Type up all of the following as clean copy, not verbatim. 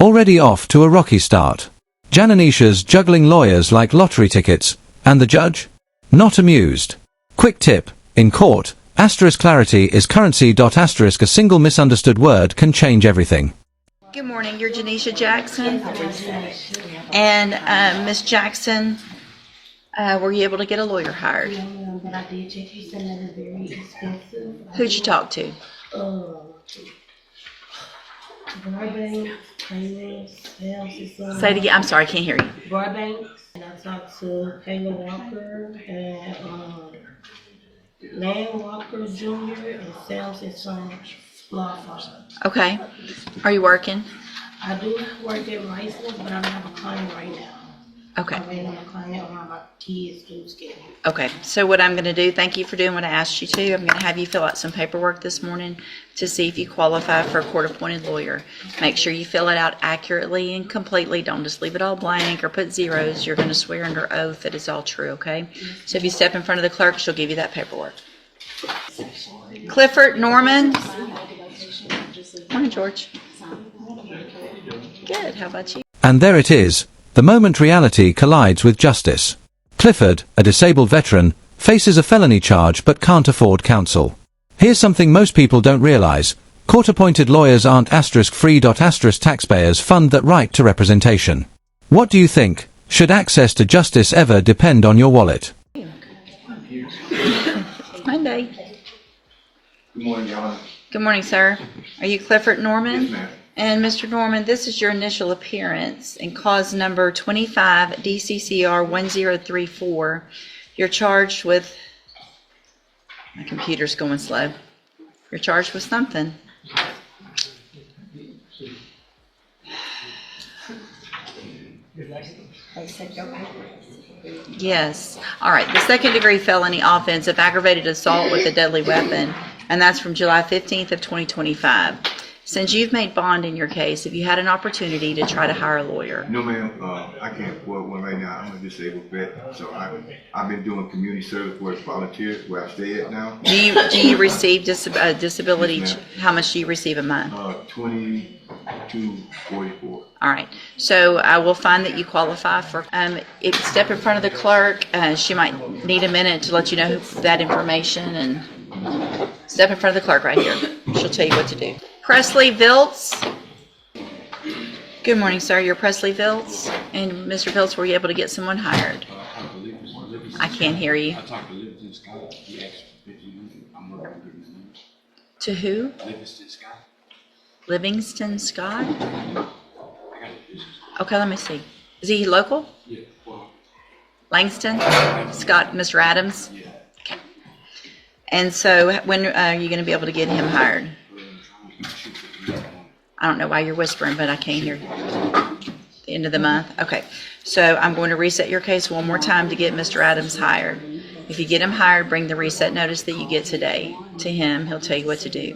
Already off to a rocky start. Jananisha's juggling lawyers like lottery tickets, and the judge? Not amused. Quick tip, in court, asterisk clarity is currency. Asterisk a single misunderstood word can change everything. Good morning, you're Janisha Jackson. And Miss Jackson, were you able to get a lawyer hired? No, but I did check. You said that it's very expensive. Who'd you talk to? Burbank, Taylor, Say it again, I'm sorry, I can't hear you. Burbank, and I talked to Taylor Walker and Land Walker Jr. and Sales and Son law firm. Okay. Are you working? I do work at Riceland, but I don't have a client right now. Okay. I'm waiting on a client on my kids' due schedule. Okay, so what I'm going to do, thank you for doing what I asked you to. I'm going to have you fill out some paperwork this morning to see if you qualify for a court-appointed lawyer. Make sure you fill it out accurately and completely. Don't just leave it all blank or put zeros. You're going to swear under oath that it's all true, okay? So if you step in front of the clerk, she'll give you that paperwork. Clifford Norman. Morning, George. Good, how about you? And there it is. The moment reality collides with justice. Clifford, a disabled veteran, faces a felony charge but can't afford counsel. Here's something most people don't realize. Court-appointed lawyers aren't free. Taxpayers fund that right to representation. What do you think? Should access to justice ever depend on your wallet? Monday. Good morning, Your Honor. Good morning, sir. Are you Clifford Norman? Yes, ma'am. And Mr. Norman, this is your initial appearance in cause number 25 DCCR 1034. You're charged with, my computer's going slow. You're charged with something. Yes. All right. The second-degree felony offense of aggravated assault with a deadly weapon, and that's from July 15th of 2025. Since you've made bond in your case, have you had an opportunity to try to hire a lawyer? No, ma'am. I can't afford one right now. I'm a disabled vet, so I've been doing community service work, volunteer, where I stay at now. Do you receive disability? Yes, ma'am. How much do you receive a month? $22.44. All right. So I will find that you qualify for. If you step in front of the clerk, she might need a minute to let you know that information, and step in front of the clerk right here. She'll tell you what to do. Presley Viltz. Good morning, sir. You're Presley Viltz. And Mr. Viltz, were you able to get someone hired? I can't hear you. I talked to Livingston Scott. He asked if I'm working with his name. To who? Livingston Scott. Livingston Scott? I got it. Okay, let me see. Is he local? Yeah. Well, Langston? Scott, Mr. Adams? yeah. Okay. And so when are you going to be able to get him hired? I don't know why you're whispering, but I can't hear you. The end of the month? Okay. So I'm going to reset your case one more time to get Mr. Adams hired. If you get him hired, bring the reset notice that you get today to him. He'll tell you what to do.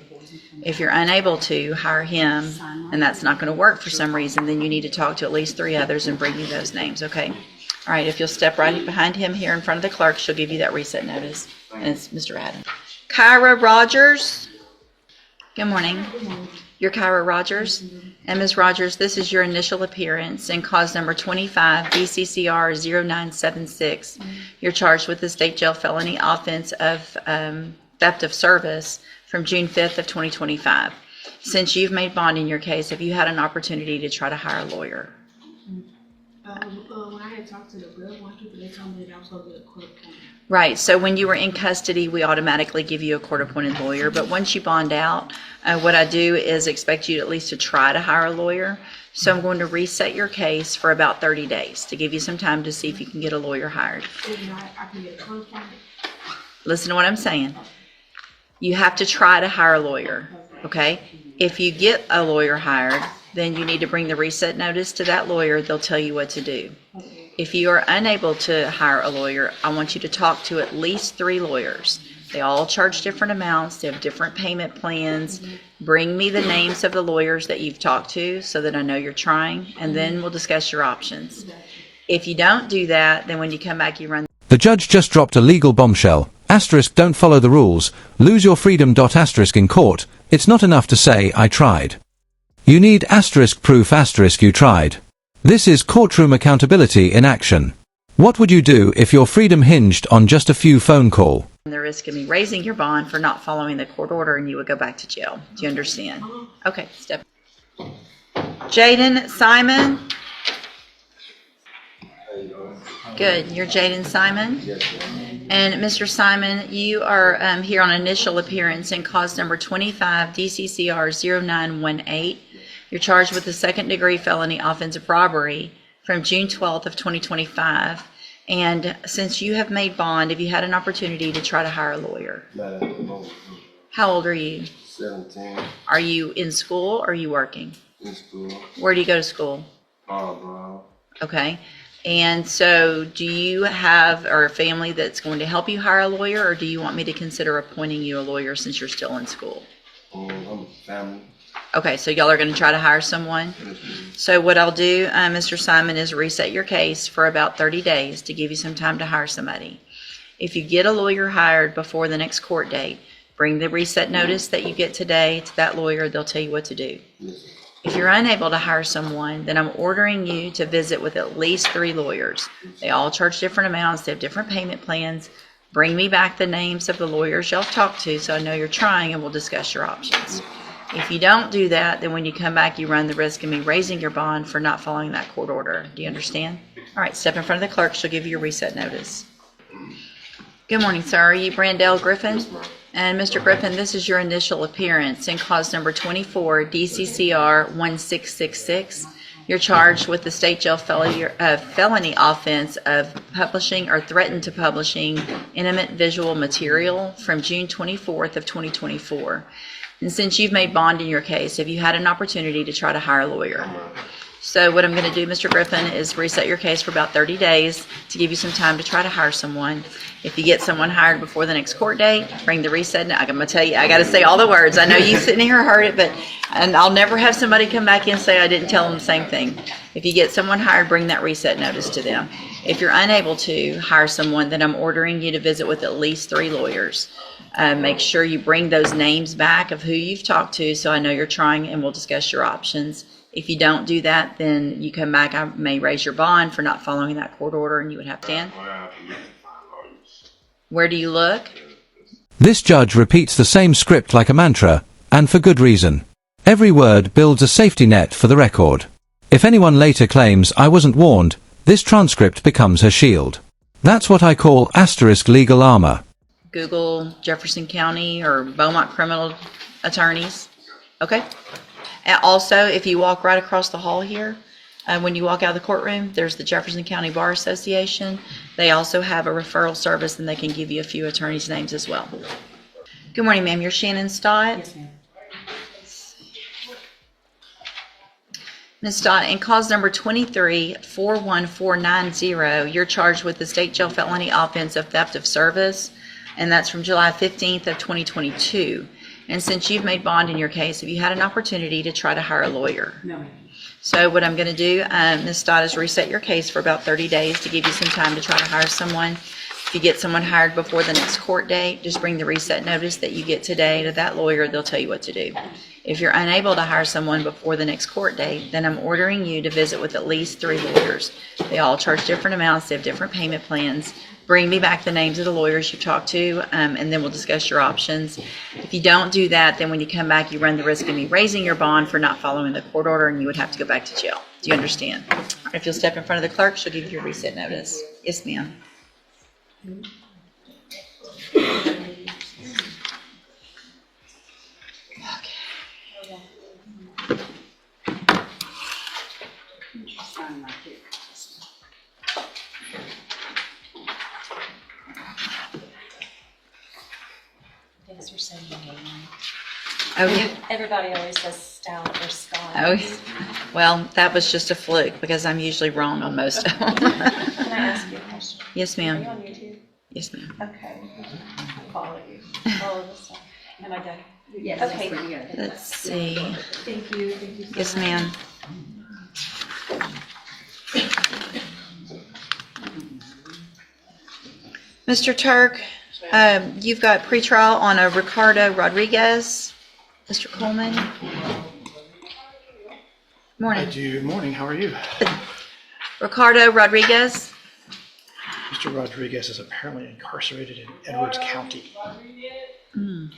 If you're unable to hire him, and that's not going to work for some reason, then you need to talk to at least 3 others and bring me those names, okay? All right, if you'll step right behind him here in front of the clerk, she'll give you that reset notice. And it's Mr. Adams. Kyra Rogers. Good morning. You're Kyra Rogers. And Ms. Rogers, this is your initial appearance in cause number 25 DCCR 0976. You're charged with the state jail felony offense of theft of service from June 5th of 2025. Since you've made bond in your case, have you had an opportunity to try to hire a lawyer? When I had talked to the girl, they told me that I was going to get a court appointment. Right. So when you were in custody, we automatically give you a court-appointed lawyer. But once you bond out, what I do is expect you at least to try to hire a lawyer. So I'm going to reset your case for about 30 days to give you some time to see if you can get a lawyer hired. If not, I can get a court appointment. Listen to what I'm saying. You have to try to hire a lawyer, okay? If you get a lawyer hired, then you need to bring the reset notice to that lawyer. They'll tell you what to do. If you are unable to hire a lawyer, I want you to talk to at least 3 lawyers. They all charge different amounts. They have different payment plans. Bring me the names of the lawyers that you've talked to so that I know you're trying, and then we'll discuss your options. If you don't do that, then when you come back, you run. The judge just dropped a legal bombshell. Asterisk don't follow the rules. Lose your freedom. Asterisk in court. It's not enough to say, I tried. You need asterisk proof asterisk you tried. This is courtroom accountability in action. What would you do if your freedom hinged on just a few phone calls? The risk of me raising your bond for not following the court order, and you would go back to jail. Do you understand? Okay, step. Jaden Simon. Good. You're Jaden Simon? Yes, And Mr. Simon, you are here on initial appearance in cause number 25 DCCR 0918. You're charged with the second-degree felony offensive robbery from June 12th of 2025. And since you have made bond, have you had an opportunity to try to hire a lawyer? not at the moment. How old are you? 17, Are you in school or are you working? in school, Where do you go to school? Brown. Okay. And so do you have a family that's going to help you hire a lawyer, or do you want me to consider appointing you a lawyer since you're still in school? I'm a family. Okay, so y'all are going to try to hire someone? So what I'll do, Mr. Simon, is reset your case for about 30 days to give you some time to hire somebody. If you get a lawyer hired before the next court date, bring the reset notice that you get today to that lawyer. They'll tell you what to do. If you're unable to hire someone, then I'm ordering you to visit with at least 3 lawyers. They all charge different amounts. They have different payment plans. Bring me back the names of the lawyers y'all talked to so I know you're trying, and we'll discuss your options. If you don't do that, then when you come back, you run the risk of me raising your bond for not following that court order. Do you understand? All right, step in front of the clerk. She'll give you your reset notice. Good morning, sir. Are you Brandell Griffin? And Mr. Griffin, this is your initial appearance in cause number 24, DCCR 1666. You're charged with the state jail felony offense of publishing or threatened to publishing intimate visual material from June 24th of 2024. And since you've made bond in your case, have you had an opportunity to try to hire a lawyer? So what I'm going to do, Mr. Griffin, is reset your case for about 30 days to give you some time to try to hire someone. If you get someone hired before the next court date, bring the reset. I'm going to tell you, I got to say all the words. I know you sitting here heard it, and I'll never have somebody come back in and say I didn't tell them the same thing. If you get someone hired, bring that reset notice to them. If you're unable to hire someone, then I'm ordering you to visit with at least 3 lawyers. Make sure you bring those names back of who you've talked to so I know you're trying, and we'll discuss your options. If you don't do that, then you come back, I may raise your bond for not following that court order, and you would have to stand. Where do you look? This judge repeats the same script like a mantra, and for good reason. Every word builds a safety net for the record. If anyone later claims I wasn't warned, this transcript becomes her shield. That's what I call asterisk legal armor. Google Jefferson County or Beaumont criminal attorneys. Okay. And also, if you walk right across the hall here, when you walk out of the courtroom, there's the Jefferson County Bar Association. They also have a referral service, and they can give you a few attorneys' names as well. Good morning, ma'am. You're Shannon Stott? Yes, ma'am. Ms. Stott, in cause number 23-41490, you're charged with the state jail felony offense of theft of service, and that's from July 15th of 2022. And since you've made bond in your case, have you had an opportunity to try to hire a lawyer? No, ma'am. So what I'm going to do, Ms. Stott, is reset your case for about 30 days to give you some time to try to hire someone. If you get someone hired before the next court date, just bring the reset notice that you get today to that lawyer. They'll tell you what to do. If you're unable to hire someone before the next court date, then I'm ordering you to visit with at least 3 lawyers. They all charge different amounts. They have different payment plans. Bring me back the names of the lawyers you talked to, and then we'll discuss your options. If you don't do that, then when you come back, you run the risk of me raising your bond for not following the court order, and you would have to go back to jail. Do you understand? If you'll step in front of the clerk, she'll give you your reset notice. Yes, ma'am. Thanks for sending me. Oh, yeah. Everybody always says stout or Scott. Oh, yeah. Well, that was just a fluke because I'm usually wrong on most of them. Can I ask you a question? Yes, Are you ma'am. on YouTube? Yes, ma'am. Okay. I'll follow you. Follow this stuff. Am I done? Yes. Okay. Let's see. Thank you. Thank you so Yes, much. ma'am. Mr. Turk, you've got pretrial on a Ricardo Rodriguez. Mr. Coleman? Morning. Good morning. How are you? Ricardo Rodriguez. Mr. Rodriguez is apparently incarcerated in Edwards County. In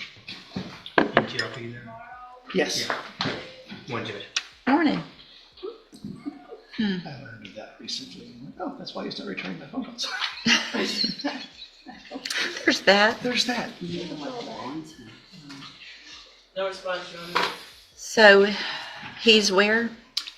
jail for you now? Yes. One judge. Morning. I learned of that recently. I'm like, oh, that's why he's not returning my phone calls. There's that. There's that. No response, Your Honor. So he's where?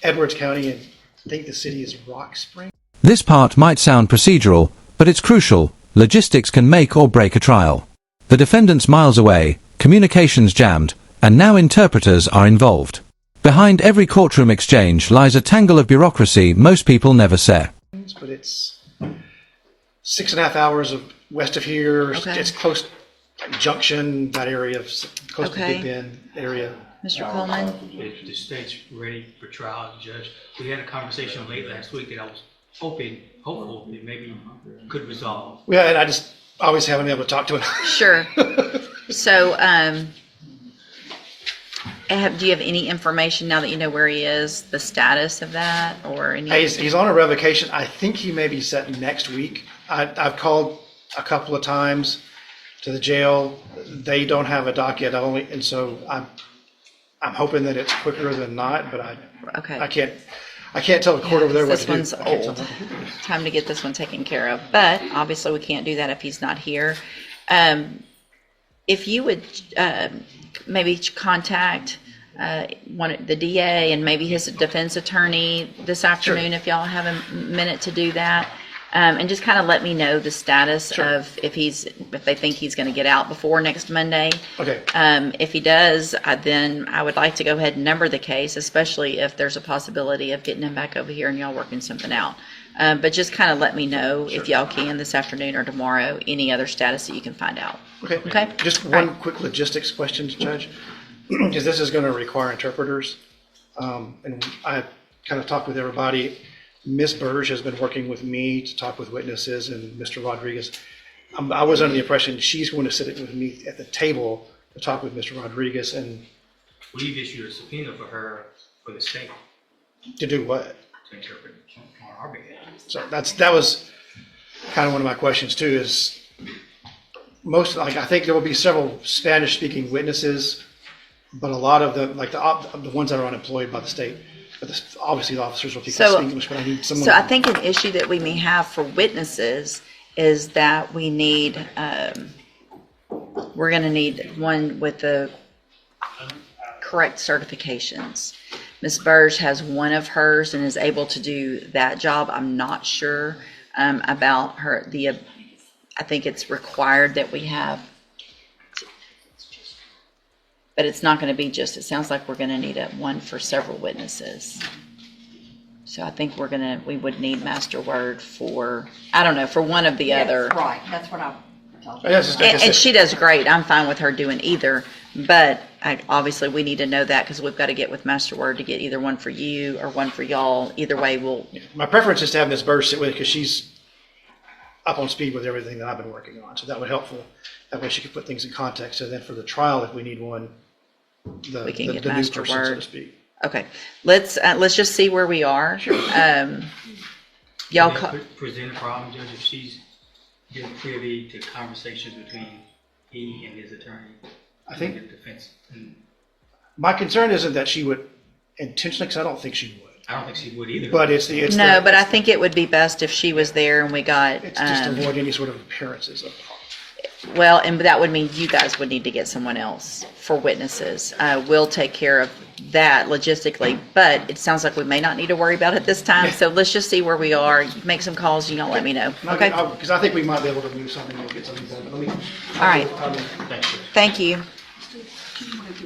Edwards County, and I think the city is Rock Spring. This part might sound procedural, but it's crucial. Logistics can make or break a trial. The defendant's miles away, communications jammed, and now interpreters are involved. Behind every courtroom exchange lies a tangle of bureaucracy most people never say. But it's 6.5 hours of west of here. Okay. It's close, like Junction, that area, close to Okay. Big Bend area. Mr. Coleman? If the state's ready for trial, Judge, we had a conversation late last week that I was hopeful that maybe could resolve. Yeah, and I just always haven't been able to talk to him. Sure. So, do you have any information now that you know where he is, the status of that, or any? He's on a revocation. I think he may be set next week. I've called a couple of times to the jail. They don't have a docket only, and so I'm hoping that it's quicker than not. But Okay. I can't tell the court over there what This to do. one's I can't tell old. them. Time to get this one taken care of. But obviously, we can't do that if he's not here. If you would maybe contact the DA and maybe his defense attorney this afternoon, if y'all have a minute to do that, and just kind of let me know the status of if they think he's going to get out before next Monday. Okay. If he does, then I would like to go ahead and number the case, especially if there's a possibility of getting him back over here and y'all working something out. But just kind of let me know if y'all can this afternoon or tomorrow, any other status that you can find out. Okay. Okay. Just All one right. quick logistics question, Judge, because this is going to require interpreters. And I kind of talked with everybody. Ms. Burge has been working with me to talk with witnesses, and Mr. Rodriguez. I was under the impression she's going to sit with me at the table to talk with Mr. Rodriguez and We've issued a subpoena for her for the state to do what? to interpret on our behalf. So that was kind of one of my questions too. Is I think there will be several Spanish-speaking witnesses, but a lot of them, like the ones that are unemployed by the state. But obviously the officers will speak English, but I need someone. So I think an issue that we may have for witnesses is that we need, we're going to need one with the correct certifications. Ms. Burge has one of hers and is able to do that job. I'm not sure about her. I think it's required that we have, but it's not going to be just, it sounds like we're going to need one for several witnesses. So I think we would need master word for, I don't know, for one of the other. Right, that's what I told you. Yeah, it's just like I And said, she does great. I'm fine with her doing either, but obviously we need to know that because we've got to get with master word to get either one for you or one for y'all. Either way, we'll, my preference is to have Ms. Burge sit with it because she's up on speed with everything that I've been working on. So that would helpful. That way she could put things in context. And then for the trial, if we need one, the We can new get person, master so to word. speak. okay. Let's just see where we are. Y'all, Present a problem, Judge, if she's given privy to conversations between he and his attorney. I think and the defense. And my concern isn't that she would intentionally, because I don't think she would. I don't think she would either. But but I think it would be best if she was there and we got, it's just to avoid any sort of appearances of harm. well, and that would mean you guys would need to get someone else for witnesses. We'll take care of that logistically, but it sounds like we may not need to worry about it this time. So let's just see where we are, make some calls, and y'all let me know. Okay? Because I think we might be able to move something and get something done. But let me. All right. Thank you. Thank you.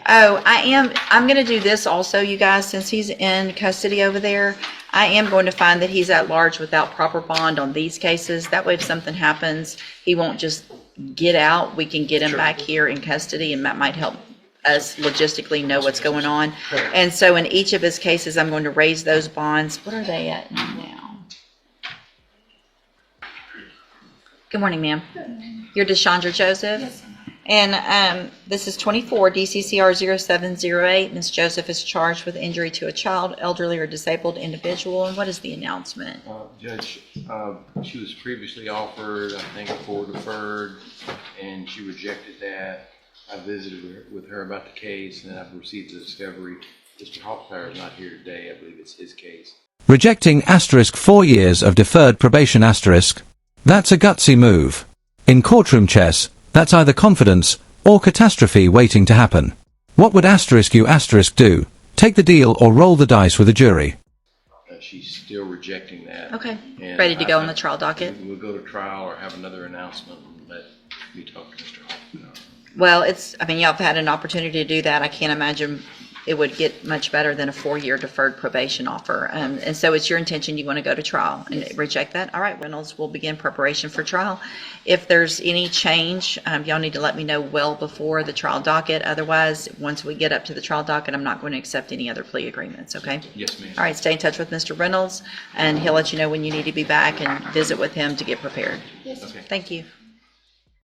Oh, I'm going to do this also, you guys, since he's in custody over there. I am going to find that he's at large without proper bond on these cases. That way, if something happens, he won't just get out. We can get him back here in custody, and that might help us logistically know what's going on. And so in each of his cases, I'm going to raise those bonds. What are they at now? Good morning, ma'am. You're Deshandra Joseph? Yes. And this is 24 DCCR 0708. Ms. Joseph is charged with injury to a child, elderly, or disabled individual. And what is the announcement? Judge, she was previously offered, I think, for deferred, and she rejected that. I visited with her about the case, and I've received the discovery. Mr. Hoffmeyer is not here today. I believe it's his case. Rejecting asterisk 4 years of deferred probation asterisk. That's a gutsy move. In courtroom chess, that's either confidence or catastrophe waiting to happen. What would asterisk you asterisk do? Take the deal or roll the dice with a jury? She's still rejecting that. Okay. And Ready to go on the trial docket? We'll go to trial or have another announcement and let me talk to Mr. Hoffmeyer. Well, y'all have had an opportunity to do that. I can't imagine it would get much better than a 4-year deferred probation offer. And so it's your intention you want to go to trial and reject that? All right, Reynolds, we'll begin preparation for trial. If there's any change, y'all need to let me know well before the trial docket. Otherwise, once we get up to the trial docket, I'm not going to accept any other plea agreements, okay? Yes, ma'am. All right, stay in touch with Mr. Reynolds, and he'll let you know when you need to be back and visit with him to get prepared. Okay. Thank you.